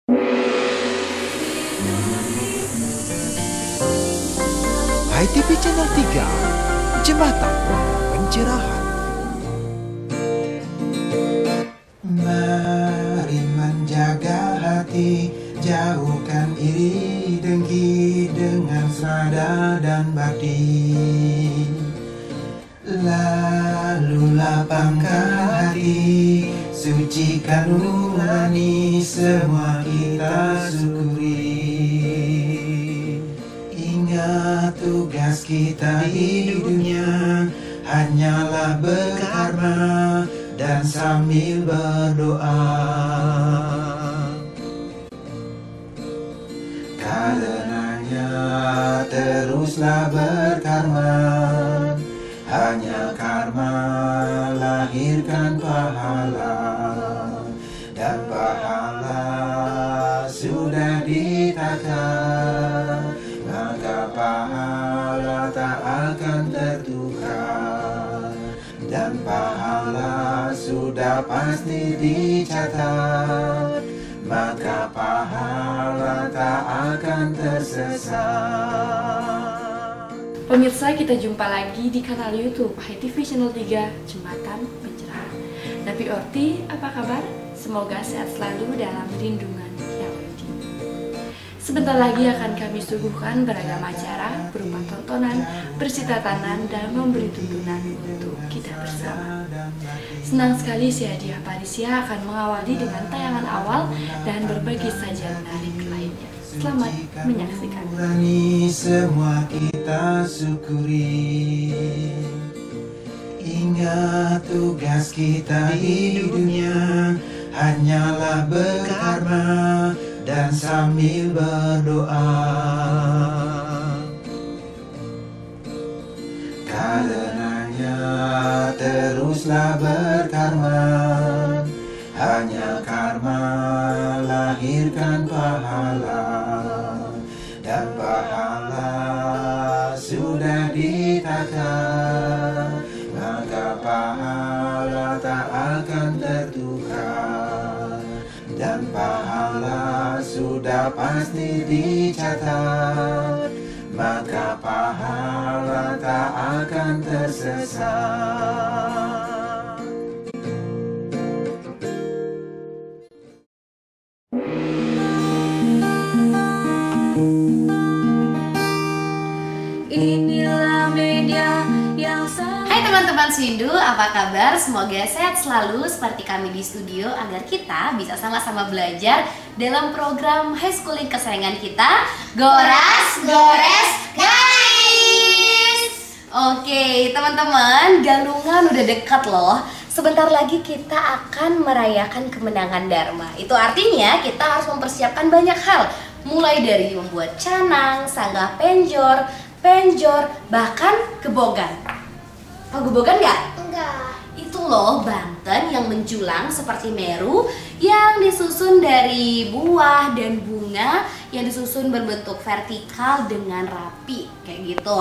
HiTV Channel 3, Jembatan Pencerahan. Mari menjaga hati, jauhkan iri dengki dengan serada dan bakti. Lalu lapangkan hati, sucikan nurani, semua kita syukuri. Ingat tugas kita di dunia hanyalah berkarma dan sambil berdoa. Karenanya teruslah berkarma, hanya karma lahirkan pahala, dan pahala sudah ditakar, maka pahala tak akan tertukar, dan pahala sudah pasti dicatat, maka pahala tak akan tersesat. Pemirsa, kita jumpa lagi di kanal YouTube HiTV Channel 3, Jembatan Pencerahan. Nabi Orti, apa kabar? Semoga sehat selalu dalam lindungan Yang Widi. Sebentar lagi akan kami suguhkan beragam acara berupa tontonan, bersitatanan, dan memberi tuntunan untuk kita bersama. Senang sekali si Hadiah Parisia akan mengawali dengan tayangan awal dan berbagai sajian menarik lainnya. Selamat menyaksikan. Semua kita syukuri. Ingat tugas kita di dunia hanyalah berkarma dan sambil berdoa. Karenanya teruslah berkarma, hanya karma lahirkan pahala, dan pahala sudah ditakar, maka pahala tak akan tertukar, dan pahala sudah pasti dicatat, maka pahala tak akan tersesat. Inilah media yang Hai teman-teman Swindu, apa kabar? Semoga sehat selalu seperti kami di studio agar kita bisa sama-sama belajar dalam program high schooling kesayangan kita, Goras Gores Guys. Oke teman-teman, Galungan udah dekat loh. Sebentar lagi kita akan merayakan kemenangan Dharma. Itu artinya kita harus mempersiapkan banyak hal, mulai dari membuat canang, sanggah penjor, bahkan gebogan. Oh, gebogan nggak? Enggak. Itu loh Banten yang menjulang seperti Meru, yang disusun dari buah dan bunga, yang disusun berbentuk vertikal dengan rapi kayak gitu.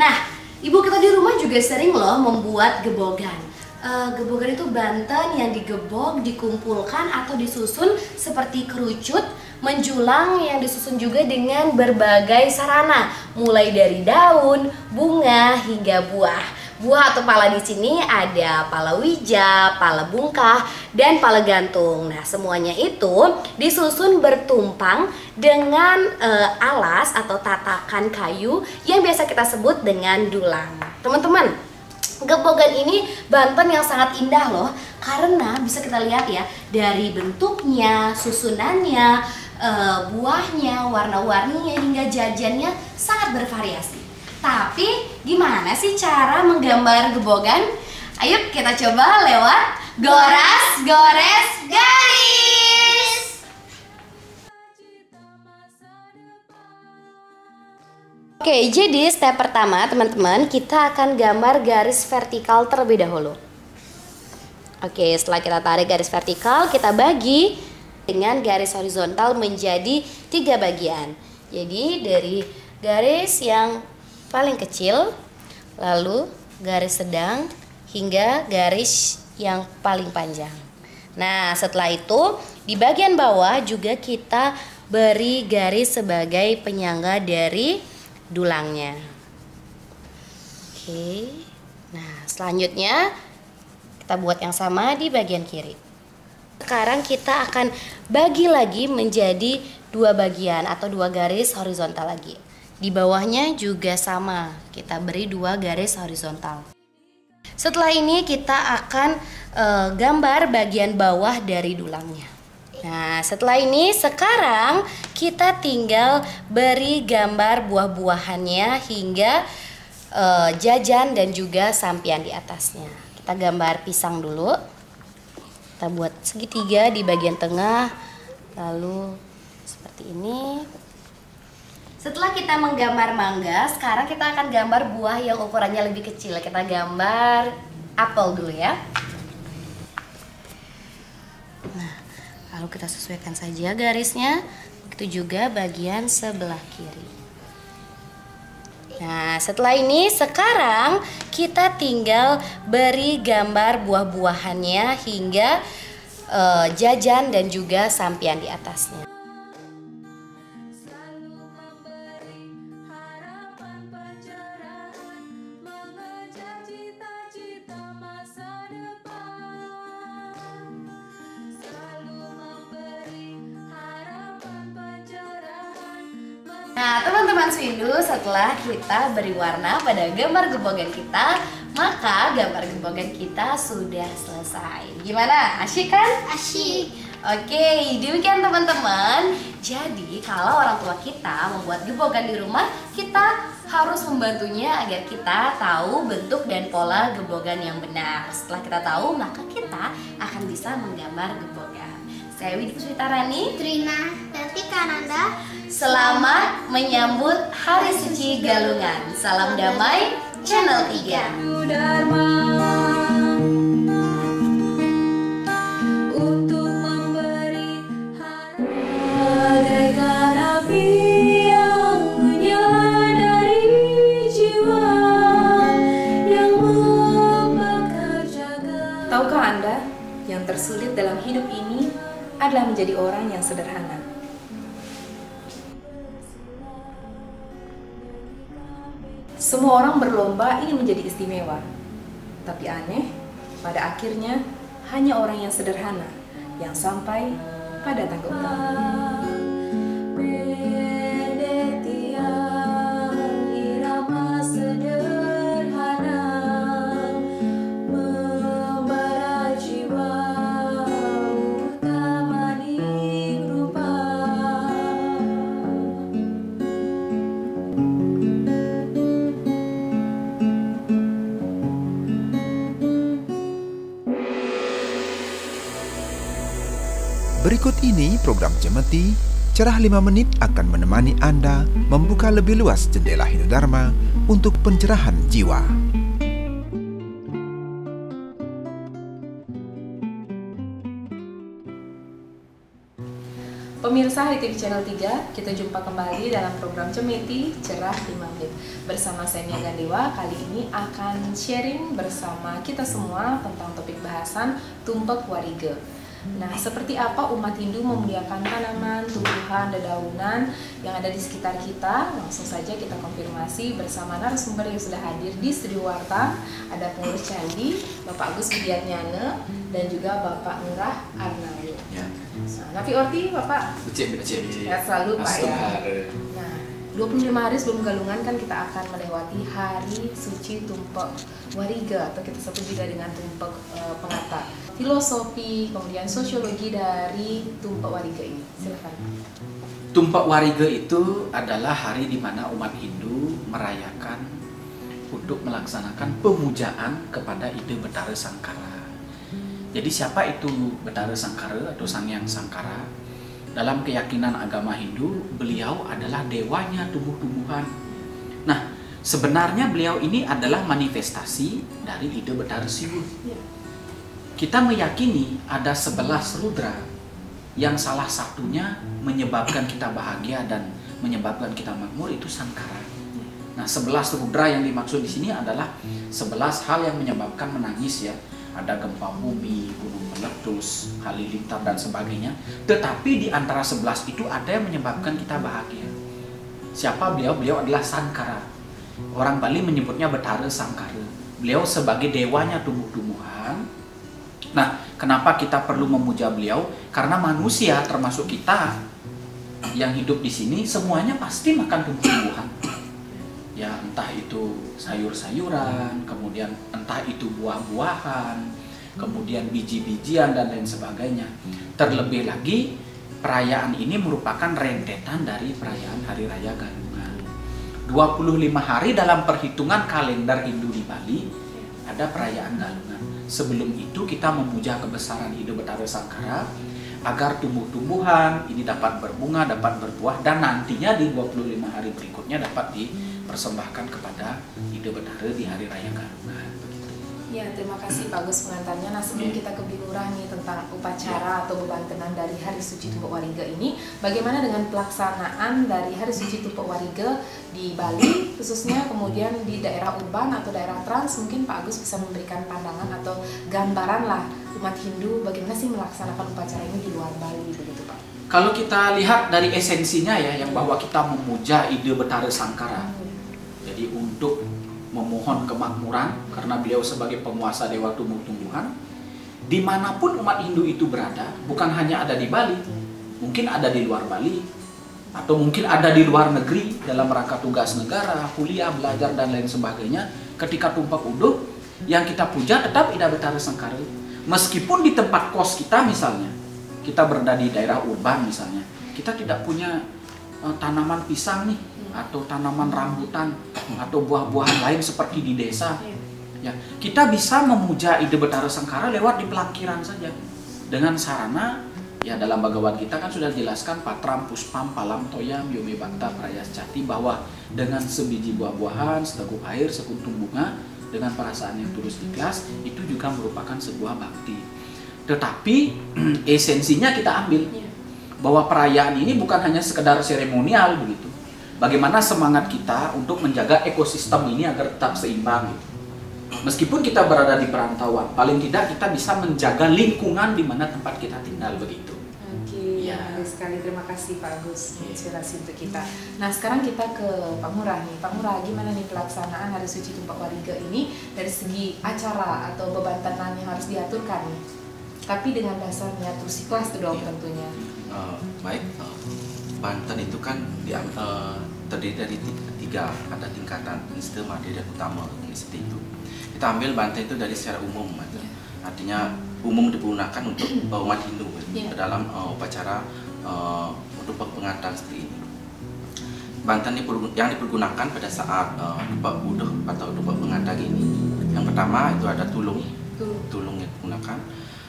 Nah, ibu kita di rumah juga sering loh membuat gebogan. Gebogan itu Banten yang digebok, dikumpulkan atau disusun seperti kerucut, menjulang yang disusun juga dengan berbagai sarana, mulai dari daun, bunga hingga buah. Buah atau pala di sini ada palawija, pala bungkah, dan pala gantung. Nah, semuanya itu disusun bertumpang dengan alas atau tatakan kayu yang biasa kita sebut dengan dulang. Teman-teman, gebogan ini Banten yang sangat indah loh, karena bisa kita lihat ya dari bentuknya, susunannya, buahnya, warna-warninya hingga jajannya sangat bervariasi. Tapi gimana sih cara menggambar gebogan? Ayo kita coba lewat Goras Gores Guys. Oke, jadi step pertama teman-teman, kita akan gambar garis vertikal terlebih dahulu. Oke, setelah kita tarik garis vertikal, kita bagi dengan garis horizontal menjadi 3 bagian. Jadi dari garis yang paling kecil, lalu garis sedang, hingga garis yang paling panjang. Nah, setelah itu Di bagian bawah juga kita beri garis sebagai penyangga dari dulangnya. Oke. Nah, selanjutnya kita buat yang sama di bagian kiri. Sekarang kita akan bagi lagi menjadi 2 bagian atau 2 garis horizontal lagi. Di bawahnya juga sama, kita beri 2 garis horizontal. Setelah ini kita akan gambar bagian bawah dari dulangnya. Nah, setelah ini sekarang kita tinggal beri gambar buah-buahannya hingga jajan dan juga sampian di atasnya. Kita gambar pisang dulu. Kita buat segitiga di bagian tengah, lalu seperti ini. Setelah kita menggambar mangga, sekarang kita akan gambar buah yang ukurannya lebih kecil. Kita gambar apel dulu ya. Nah, lalu kita sesuaikan saja garisnya. Begitu juga bagian sebelah kiri. Nah, setelah ini sekarang kita tinggal beri gambar buah-buahannya hingga jajan dan juga sampian di atasnya. Nah, teman-teman Swindu, setelah kita beri warna pada gambar gebogan kita, maka gambar gebogan kita sudah selesai. Gimana? Asyik kan? Asyik. Oke, demikian teman-teman. Jadi, kalau orang tua kita membuat gebogan di rumah, kita harus membantunya agar kita tahu bentuk dan pola gebogan yang benar. Setelah kita tahu, maka kita akan bisa menggambar gebogan. Saya Widya Kuswitarani, Trina, nanti Kananda. Selamat menyambut Hari Suci Galungan. Salam damai, Channel 3. Untuk memberi bagaikan api yang menyadari jiwa yang membakar jagat. Tahukah Anda, yang tersulit dalam hidup ini adalah menjadi orang yang sederhana. Semua orang berlomba ingin menjadi istimewa, tapi aneh, pada akhirnya hanya orang yang sederhana yang sampai pada tangga utama. Irama sederhana membara jiwa utama rupa. Berikut ini program Cemeti, Cerah 5 Menit akan menemani Anda membuka lebih luas jendela Hinodharma untuk pencerahan jiwa. Pemirsa di TV Channel 3, kita jumpa kembali dalam program Cemeti, Cerah 5 Menit. Bersama saya Mia Gandewa, kali ini akan sharing bersama kita semua tentang topik bahasan Tumpek Warige. Nah, seperti apa umat Hindu memuliakan tanaman, tumbuhan, dedaunan yang ada di sekitar kita? Langsung saja kita konfirmasi bersama narasumber yang sudah hadir di Studio Warta. Ada pengurus Candi, Bapak Agus Widiatnyana, dan juga Bapak Ngurah Arnawi. Ya. Nah, Nafi Orti, Bapak sehat selalu Pak ya. Nah, 25 hari sebelum Galungan kan kita akan melewati Hari Suci Tumpek Warige atau kita sebut juga dengan Tumpek Pengata. Filosofi, kemudian sosiologi dari Tumpek Warige ini. Silakan. Tumpek Warige itu adalah hari di mana umat Hindu merayakan untuk melaksanakan pemujaan kepada ide Betara Sangkara. Jadi siapa itu Betara Sangkara atau Sang Hyang Sangkara? Dalam keyakinan agama Hindu, beliau adalah dewanya tumbuh-tumbuhan. Nah, sebenarnya beliau ini adalah manifestasi dari ide Betara Siwun. Kita meyakini ada 11 rudra yang salah satunya menyebabkan kita bahagia dan menyebabkan kita makmur, itu Sangkara. Nah, 11 rudra yang dimaksud di sini adalah 11 hal yang menyebabkan menangis ya. Ada gempa bumi, gunung meletus, halilintar dan sebagainya. Tetapi di antara 11 itu ada yang menyebabkan kita bahagia. Siapa beliau? Beliau adalah Sangkara. Orang Bali menyebutnya Betara Sangkara. Beliau sebagai dewanya tumbuh-tumbuhan. Nah, kenapa kita perlu memuja beliau? Karena manusia termasuk kita yang hidup di sini semuanya pasti makan tumbuh-tumbuhan. Ya, entah itu sayur-sayuran, kemudian entah itu buah-buahan, kemudian biji-bijian dan lain sebagainya. Terlebih lagi, perayaan ini merupakan rentetan dari perayaan Hari Raya Galungan. 25 hari dalam perhitungan kalender Hindu di Bali ada perayaan Galungan. Sebelum itu kita memuja kebesaran Ida Betara Sangkara agar tumbuh-tumbuhan ini dapat berbunga, dapat berbuah, dan nantinya di 25 hari berikutnya dapat dipersembahkan kepada Ida Betara di Hari Raya Galungan. Ya, terima kasih Pak Gus pengantarnya. Nah, sebelum kita ke Bilurah nih tentang upacara atau bebantenan dari Hari Suci Tumpuk Wariga ini, bagaimana dengan pelaksanaan dari Hari Suci Tumpuk Wariga di Bali, khususnya kemudian di daerah urban atau daerah trans? Mungkin Pak Agus bisa memberikan pandangan atau gambaran lah umat Hindu bagaimana sih melaksanakan upacara ini di luar Bali, begitu Pak? Kalau kita lihat dari esensinya ya, yang bahwa kita memuja Ida Betara Sangkara. Jadi untuk memohon kemakmuran karena beliau sebagai penguasa dewa tumbuh-tumbuhan, dimanapun umat Hindu itu berada, bukan hanya ada di Bali, mungkin ada di luar Bali, atau mungkin ada di luar negeri dalam rangka tugas negara, kuliah, belajar dan lain sebagainya. Ketika tumpak uduh, yang kita puja tetap Ida Betara Sangkara. Meskipun di tempat kos kita misalnya, kita berada di daerah urban misalnya, kita tidak punya tanaman pisang nih, atau tanaman rambutan atau buah-buahan lain seperti di desa. Ya, kita bisa memuja Ida Betara Sangkara lewat di pelakiran saja dengan sarana ya dalam Bhagavad Gita kan sudah dijelaskan patram puspam palam toyam yome bakta prayascati, bahwa dengan sebiji buah-buahan, seteguk air, sekuntum bunga, dengan perasaan yang tulus ikhlas, itu juga merupakan sebuah bakti. Tetapi esensinya kita ambil bahwa perayaan ini bukan hanya sekedar seremonial begitu. Bagaimana semangat kita untuk menjaga ekosistem ini agar tetap seimbang gitu. Meskipun kita berada di perantauan, paling tidak kita bisa menjaga lingkungan di mana tempat kita tinggal begitu. Oke, menarik sekali. Terima kasih Pak Agus, inspirasi untuk kita. Nah, sekarang kita ke Pak Ngurah nih. Pak Ngurah, gimana nih pelaksanaan Hari Suci Tumpuk Wariga ini dari segi acara atau bebantenan yang harus diaturkan nih? Tapi dengan dasar niat terus ikhlas itu dong tentunya. Baik, Banten itu kan terdiri dari tiga, ada tingkatan inste, madya dan utama seperti itu. Kita ambil Banten itu dari secara umum, artinya umum digunakan untuk umat Hindu dalam upacara untuk pengantaran seperti ini. Banten yang dipergunakan pada saat tumpuk uduh atau tumpuk pengantar ini, yang pertama itu ada tulung yang digunakan.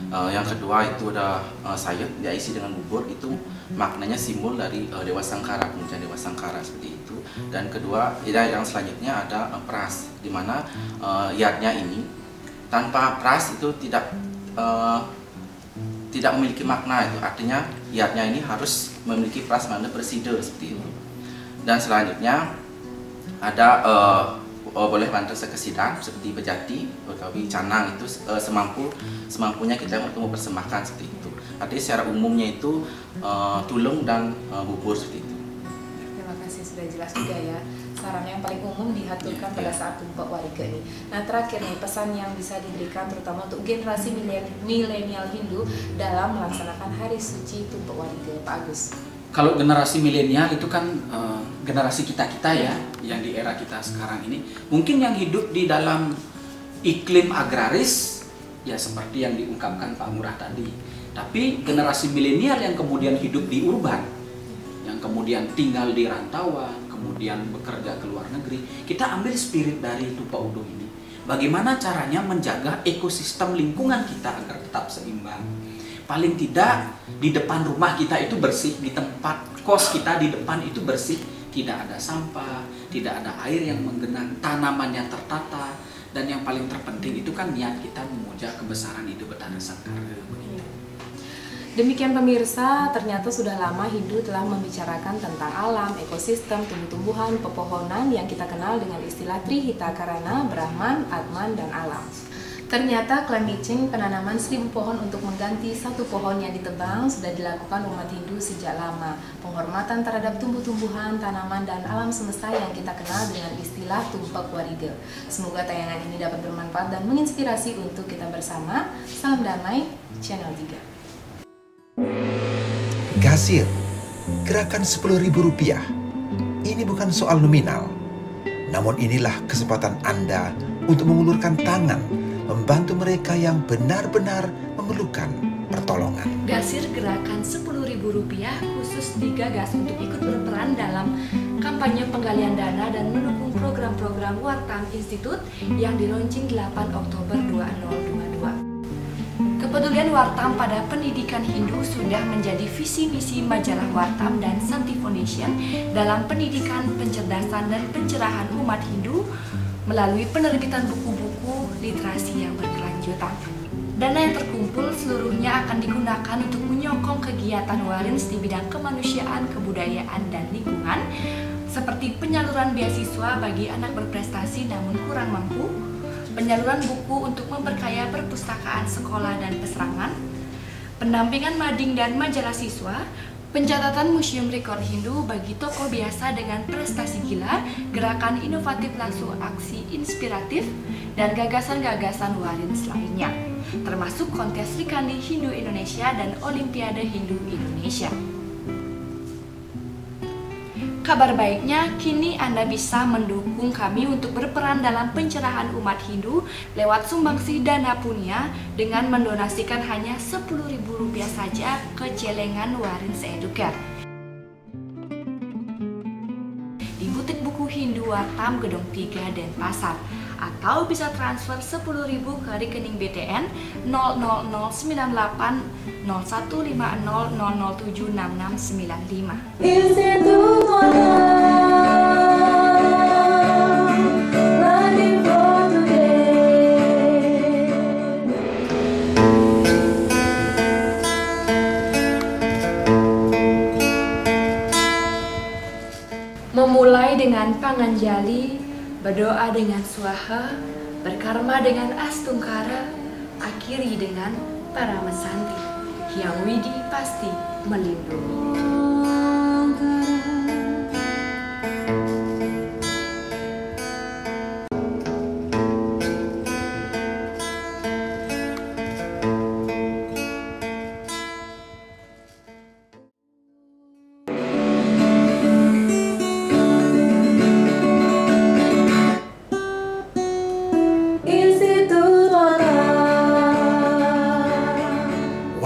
Yang kedua itu ada sayur, dia isi dengan bubur, itu maknanya simbol dari Dewa Sangkara, kemudian Dewa Sangkara seperti itu. Dan kedua, yang selanjutnya ada pras, di mana yadnya ini tanpa pras itu tidak memiliki makna, itu artinya yadnya ini harus memiliki pras makna bersida seperti itu. Dan selanjutnya ada boleh bantu sekesidan seperti bejati atau canang, itu semampunya kita untuk mempersembahkan seperti itu. Artinya secara umumnya itu tulung dan bubur seperti itu. Terima kasih, sudah jelas juga ya sarana yang paling umum diaturkan pada saat tumpuk wariga ini. Nah, terakhir nih pesan yang bisa diberikan terutama untuk generasi milenial Hindu dalam melaksanakan Hari Suci Tumpuk Wariga, Pak Agus. Kalau generasi milenial itu kan generasi kita-kita ya, yang di era kita sekarang ini, mungkin yang hidup di dalam iklim agraris ya seperti yang diungkapkan Pak Ngurah tadi. Tapi generasi milenial yang kemudian hidup di urban, yang kemudian tinggal di rantauan, kemudian bekerja ke luar negeri, kita ambil spirit dari tumpuk uduh ini. Bagaimana caranya menjaga ekosistem lingkungan kita agar tetap seimbang. Paling tidak di depan rumah kita itu bersih, di tempat kos kita di depan itu bersih, tidak ada sampah, tidak ada air yang menggenang, tanamannya tertata, dan yang paling terpenting itu kan niat kita memuja kebesaran Ida Betara Sangkara. Demikian pemirsa, ternyata sudah lama Hindu telah membicarakan tentang alam, ekosistem, tumbuh-tumbuhan, pepohonan yang kita kenal dengan istilah Trihita Karana, Brahman, Atman, dan Alam. Ternyata climate change, penanaman 1000 pohon untuk mengganti 1 pohon yang ditebang, sudah dilakukan umat Hindu sejak lama. Penghormatan terhadap tumbuh-tumbuhan, tanaman, dan alam semesta yang kita kenal dengan istilah Tumpak Warige. Semoga tayangan ini dapat bermanfaat dan menginspirasi untuk kita bersama. Salam damai, Channel 3. Gasir, gerakan Rp10.000. Ini bukan soal nominal, namun inilah kesempatan Anda untuk mengulurkan tangan, membantu mereka yang benar-benar memerlukan pertolongan. Gasir gerakan Rp10.000 khusus digagas untuk ikut berperan dalam kampanye penggalian dana dan mendukung program-program Wartam Institute yang dilaunching 8 Oktober 2022. Kepedulian Wartam pada pendidikan Hindu sudah menjadi visi misi majalah Wartam dan Santi Foundation dalam pendidikan, pencerdasan, dan pencerahan umat Hindu melalui penerbitan buku-buku literasi yang berkelanjutan. Dana yang terkumpul seluruhnya akan digunakan untuk menyokong kegiatan Warins di bidang kemanusiaan, kebudayaan, dan lingkungan, seperti penyaluran beasiswa bagi anak berprestasi namun kurang mampu, penyaluran buku untuk memperkaya perpustakaan sekolah dan peseraman, pendampingan mading dan majalah siswa, pencatatan museum rekor Hindu bagi tokoh biasa dengan prestasi gila, gerakan inovatif langsung aksi inspiratif, dan gagasan-gagasan Warins lainnya, termasuk kontes Rikandi Hindu Indonesia dan Olimpiade Hindu Indonesia. Kabar baiknya, kini Anda bisa mendukung kami untuk berperan dalam pencerahan umat Hindu lewat sumbangsi dana punya dengan mendonasikan hanya Rp10.000 saja ke celengan Warins Educare di butik buku Hindu Wartam Gedung 3 Denpasar, atau bisa transfer Rp10.000 ke rekening BTN 00098 0150 007 6695. Institut Learning for Today. Memulai dengan panganjali, berdoa dengan swaha, berkarma dengan astungkara, akhiri dengan para mesanti. Hyang Widi pasti melindungi.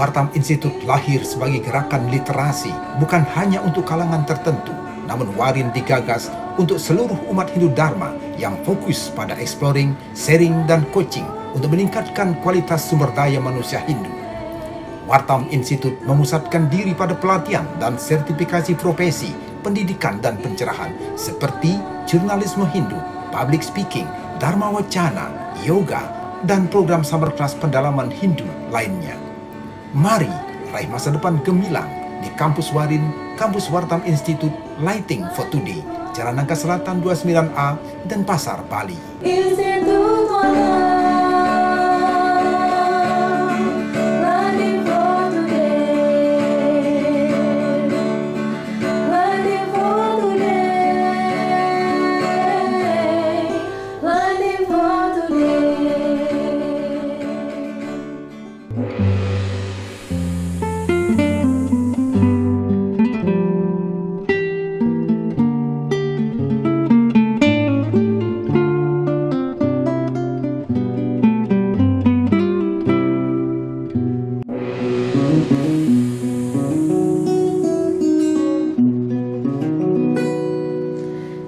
Wartam Institute lahir sebagai gerakan literasi, bukan hanya untuk kalangan tertentu, namun Warin digagas untuk seluruh umat Hindu Dharma yang fokus pada exploring, sharing, dan coaching untuk meningkatkan kualitas sumber daya manusia Hindu. Wartam Institute memusatkan diri pada pelatihan dan sertifikasi profesi, pendidikan, dan pencerahan seperti jurnalisme Hindu, public speaking, dharma wacana, yoga, dan program summer class pendalaman Hindu lainnya. Mari raih masa depan gemilang di Kampus Warin, Kampus Wartam Institute, Lighting for Today, Jalan Nangka Selatan 29A, Denpasar, Bali. Institut Learning for Today. Learning for Today. Learning for Today.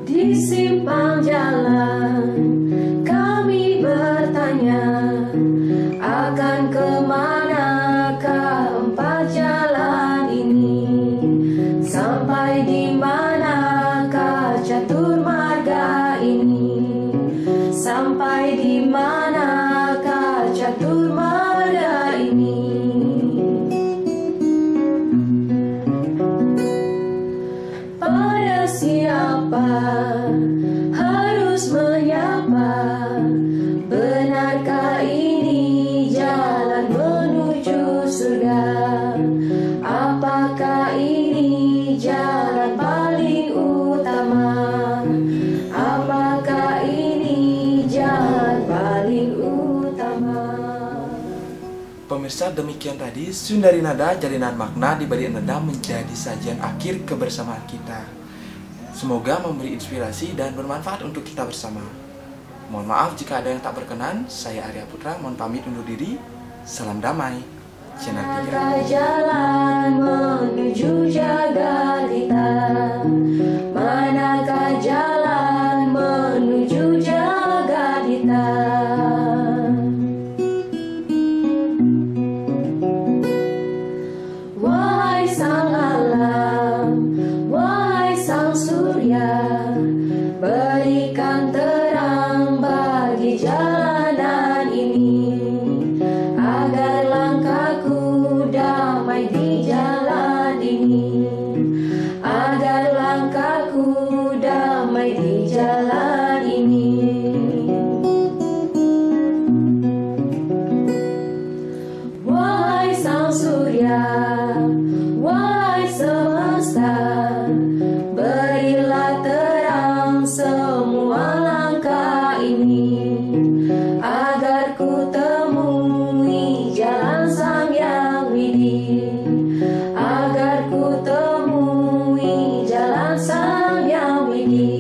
Di simpang jalan kami bertanya, akan kemanakah empat jalan ini? Sampai di manakah catur marga ini? Sampai di manakah catur marga ini? Pada siapa harus menyapa? Benarkah ini pemirsa, demikian tadi Sundari Nada Jalinan Makna di balik nada menjadi sajian akhir kebersamaan kita. Semoga memberi inspirasi dan bermanfaat untuk kita bersama. Mohon maaf jika ada yang tak berkenan. Saya Arya Putra, mohon pamit undur diri. Salam damai. Channel 3. Manakah jalan menuju jagat hitam? Manakah jalan menuju jagat hitam? Wahai sang alam, wahai sang surya, berikan terang bagi jalanan ini, agar langkahku damai di jalan ini, agar langkahku damai di jalan ini. Wahai sang surya, wahai semesta, berilah terang semua langkah ini, agar ku temui jalan Sang Yang Widi, agar ku temui jalan Sang Yang Widi,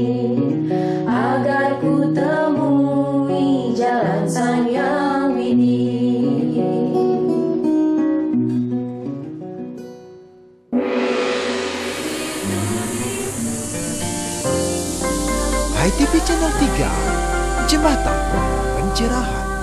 agar ku temui jalan Sang Yang Widi. ITV Channel 3, Jembatan Pencerahan.